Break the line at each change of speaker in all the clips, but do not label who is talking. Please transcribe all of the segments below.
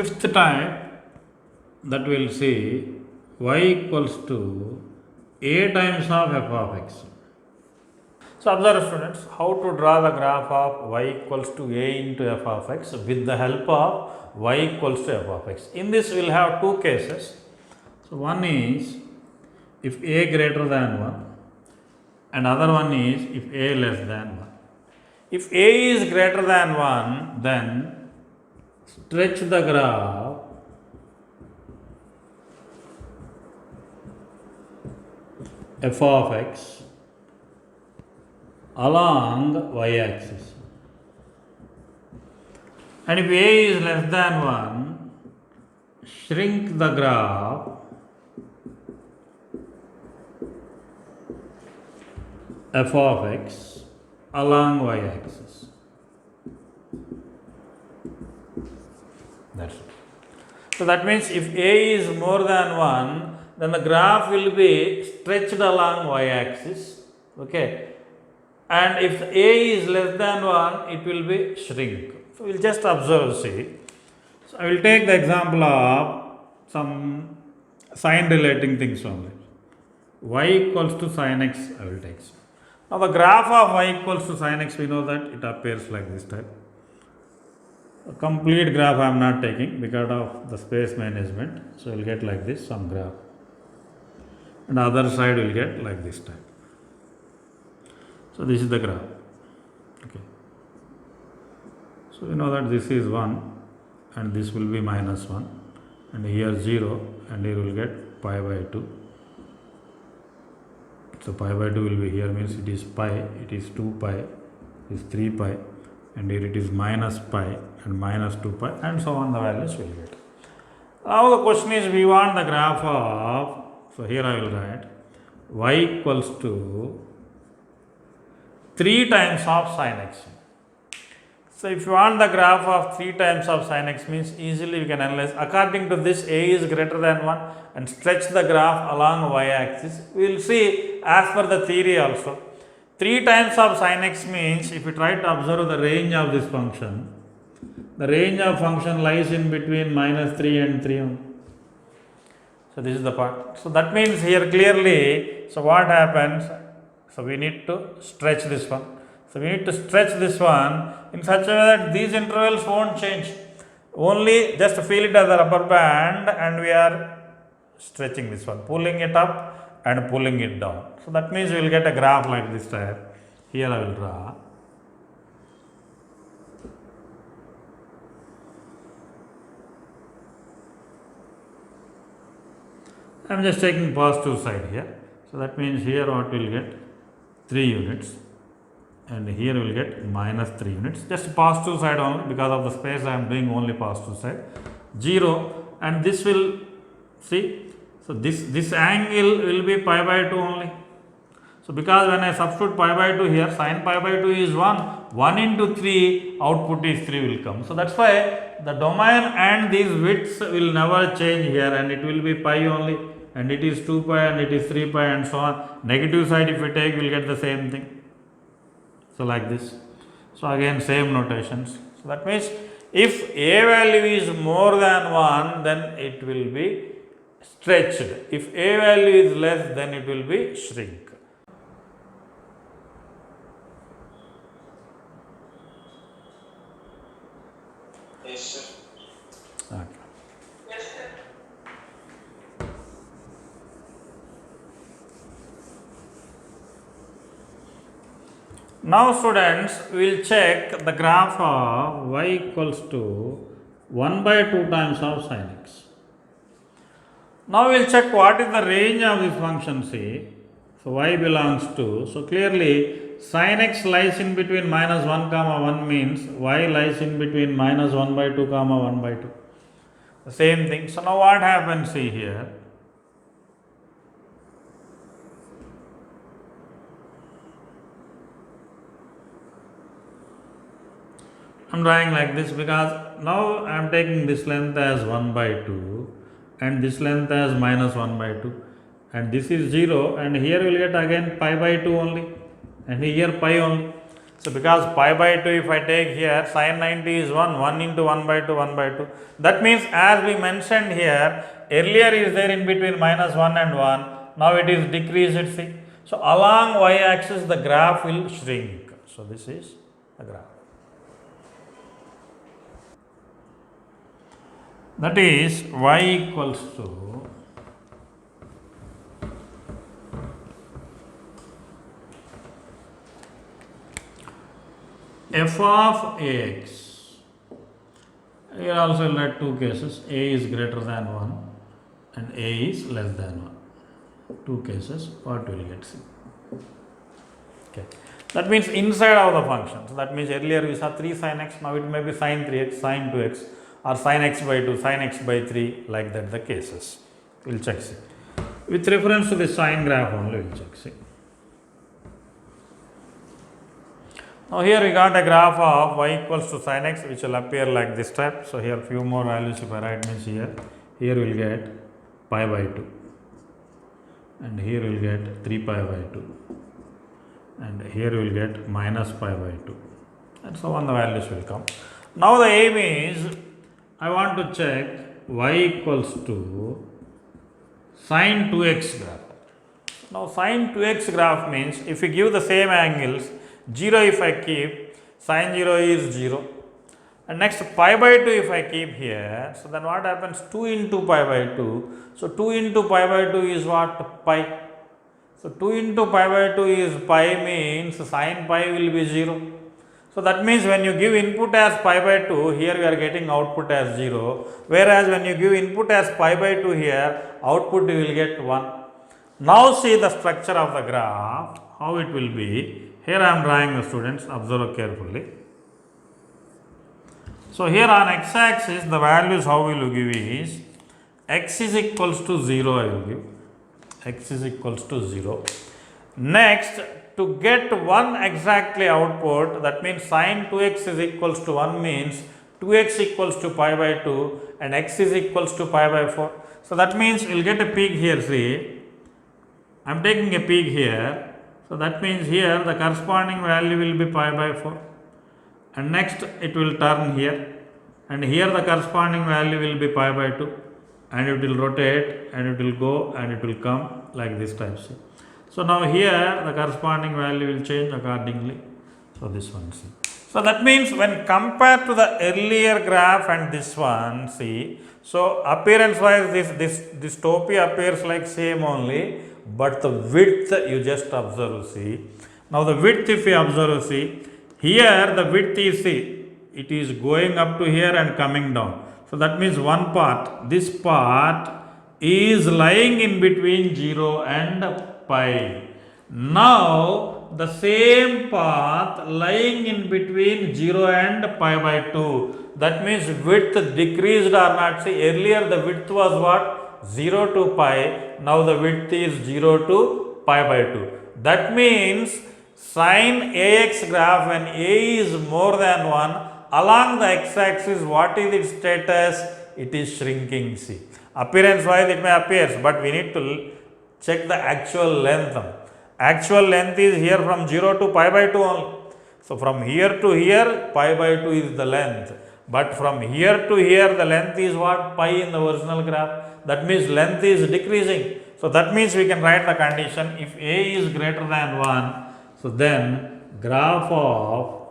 fifth type that we'll see y equals to a times of f of x. So observe students how to draw the graph of y equals to a into f of x with the help of y equals to f of x. In this we will have two cases. So one is if a greater than 1 and other one is if a less than 1. If a is greater than 1, then stretch the graph f of x along y axis, and if a is less than 1, shrink the graph f of x along y axis. That's it. So that means if a is more than 1, then the graph will be stretched along y axis, okay, and if a is less than 1, it will be shrink. So we will just observe, see. So I will take the example of some sign relating things only. Y equals to sin x I will take. Now the graph of y equals to sin x, we know that it appears like this type. A complete graph I am not taking because of the space management. So we will get like this, some graph, and other side will get like this type. So this is the graph. Okay. So we know that this is 1 and this will be minus 1, and here 0, and here we will get pi by 2. So pi by 2 will be here, means it is pi, it is 2 pi, it is 3 pi, and here it is minus pi and minus 2 pi, and so on the values will get. Now the question is, we want the graph of, so here I will write y equals to 3 times of sin x. So if you want the graph of 3 times of sin x, means easily we can analyze. According to this, a is greater than 1 and stretch the graph along y axis. We will see as per the theory also. 3 times of sin x means if you try to observe the range of this function, the range of function lies in between minus 3 and 3. So this is the part. So that means here clearly, so what happens? So we need to stretch this one. So we need to stretch this one in such a way that these intervals won't change. Only just feel it as a rubber band, and we are stretching this one, pulling it up and pulling it down. So that means we will get a graph like this type. Here I will draw. I am just taking positive side here. So that means here what we will get? 3 units, and here we will get minus 3 units. Just positive side only, because of the space I am doing only positive side. 0, and this will, see, so this angle will be pi by 2 only. So because when I substitute pi by 2 here, sin pi by 2 is 1. 1 into 3, output is 3 will come. So that's why the domain and these widths will never change here, and it will be pi only, and it is 2 pi and it is 3 pi and so on. Negative side if we take, we will get the same thing. So like this. So again same notations. So that means if a value is more than 1, then it will be stretched. If a value is less, then it will be shrink.
Yes, sir.
Okay.
Yes, sir.
Now students, we will check the graph of y equals to 1 by 2 times of sin x. Now we will check what is the range of this function c. So y belongs to, so clearly sin x lies in between minus 1 comma 1 means y lies in between minus 1 by 2 comma 1 by 2. The same thing. So now what happens, see here. I am drawing like this because now I am taking this length as 1 by 2 and this length as minus 1 by 2, and this is 0, and here we will get again pi by 2 only, and here pi only. So because pi by 2, if I take here, sin 90 is 1, 1 into 1 by 2, 1 by 2. That means as we mentioned here, earlier is there in between minus 1 and 1, now it is decreased, see. So along y axis the graph will shrink. So this is the graph. That is y equals to f of ax. Here also we'll write two cases, a is greater than 1 and a is less than 1. Two cases, what will get C? Okay. That means inside of the function. So that means earlier we saw 3 sin x, now it may be sin 3x, sin 2x or sin x by 2, sin x by 3, like that the cases. We will check C. With reference to the sine graph only we will check C. Now here we got a graph of y equals to sin x, which will appear like this type. So here few more values if I write means here we will get pi by 2 and here we will get 3 pi by 2 and here we will get minus pi by 2 and so on the values will come. Now the aim is I want to check y equals to sin 2x graph. Now sin 2x graph means if you give the same angles, 0 if I keep, sin 0 is 0 and next pi by 2 if I keep here, so then what happens, 2 into pi by 2, so 2 into pi by 2 is what, pi. So 2 into pi by 2 is pi means sin pi will be 0. So that means when you give input as pi by 2, here we are getting output as 0, whereas when you give input as pi by 2 here, output you will get 1. Now see the structure of the graph, how it will be. Here I am drawing the students, observe carefully. So here on x axis the values how we will give is x is equals to 0 I will give, x is equals to 0. Next, to get 1 exactly output, that means sin 2x is equals to 1 means 2x equals to pi by 2 and x is equals to pi by 4. So that means we will get a peak here, see, I am taking a peak here. So that means here the corresponding value will be pi by 4 and next it will turn here and here the corresponding value will be pi by 2 and it will rotate and it will go and it will come like this type. See. So now here the corresponding value will change accordingly. So this one, see. So that means when compared to the earlier graph and this one, see, so appearance wise this topi appears like same only, but the width you just observe, see. Now the width if you observe, see, here the width is, see, it is going up to here and coming down. So that means one part, this part is lying in between 0 and pi. Now the same path lying in between 0 and pi by 2. That means width decreased or not. See, earlier the width was what? 0 to pi. Now the width is 0 to pi by 2. That means sin ax graph when a is more than 1, along the x-axis what is its status? It is shrinking, see. Appearance wise it may appear, but we need to check the actual length. Actual length is here from 0 to pi by 2 only. So from here to here pi by 2 is the length. But from here to here the length is what? Pi in the original graph. That means length is decreasing. So that means we can write the condition if a is greater than 1. So then graph of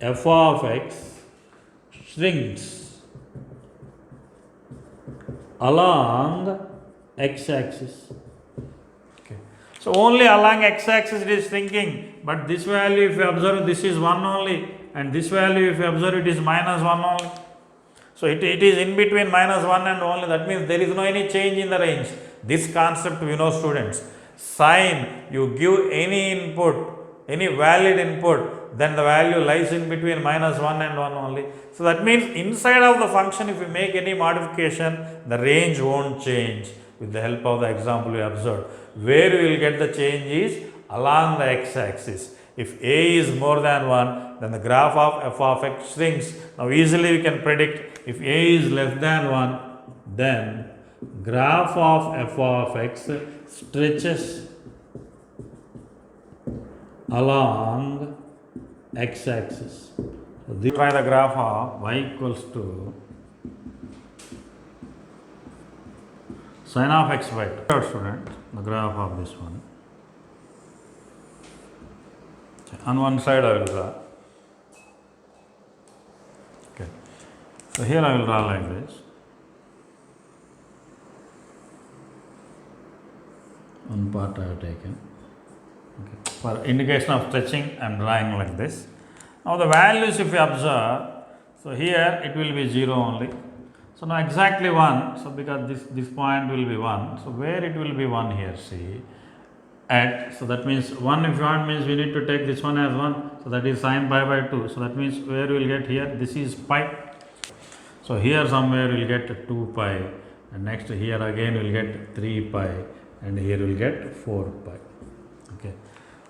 f of x shrinks along x-axis. Okay. So only along x-axis it is shrinking, but this value if you observe this is 1 only and this value if you observe it is minus 1 only. So it is in between minus 1 and only, that means there is no any change in the range. This concept we know, students. Sine, you give any input, any valid input, then the value lies in between minus 1 and 1 only. So that means inside of the function if you make any modification, the range won't change with the help of the example we observed. Where we will get the change is along the x-axis. If a is more than 1, then the graph of f of x shrinks. Now easily we can predict if a is less than 1, then graph of f of x stretches along x-axis. So this, try the graph of y equals to sin of xy. Third student, the graph of this one. On one side I will draw. Okay. So here I will draw like this. One part I have taken. Okay. For indication of stretching, I am drawing like this. Now the values, if you observe, so here it will be 0 only. So now exactly 1, so because this point will be 1, so where it will be 1 here, see, at, so that means 1 if you want means we need to take this one as 1, so that is sin pi by 2, so that means where we will get here, this is pi. So here somewhere we will get 2 pi, and next here again we will get 3 pi, and here we will get 4 pi. Okay.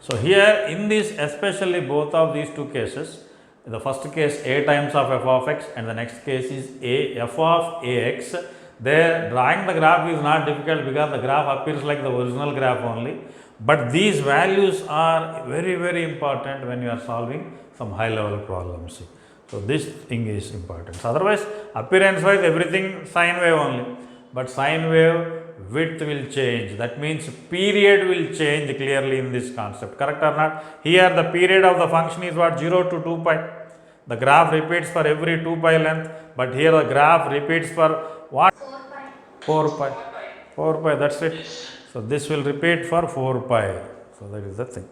So here in this, especially both of these two cases, the first case a times of f of x and the next case is a f of ax. There drawing the graph is not difficult because the graph appears like the original graph only. But these values are very, very important when you are solving some high level problems. So this thing is important. So otherwise, appearance wise everything sine wave only. But sine wave width will change. That means period will change clearly in this concept. Correct or not? Here the period of the function is what? 0 to 2 pi. The graph repeats for every 2 pi length. But here the graph repeats for what? 4 pi. 4 pi, that's it. So this will repeat for 4 pi. So that is the thing.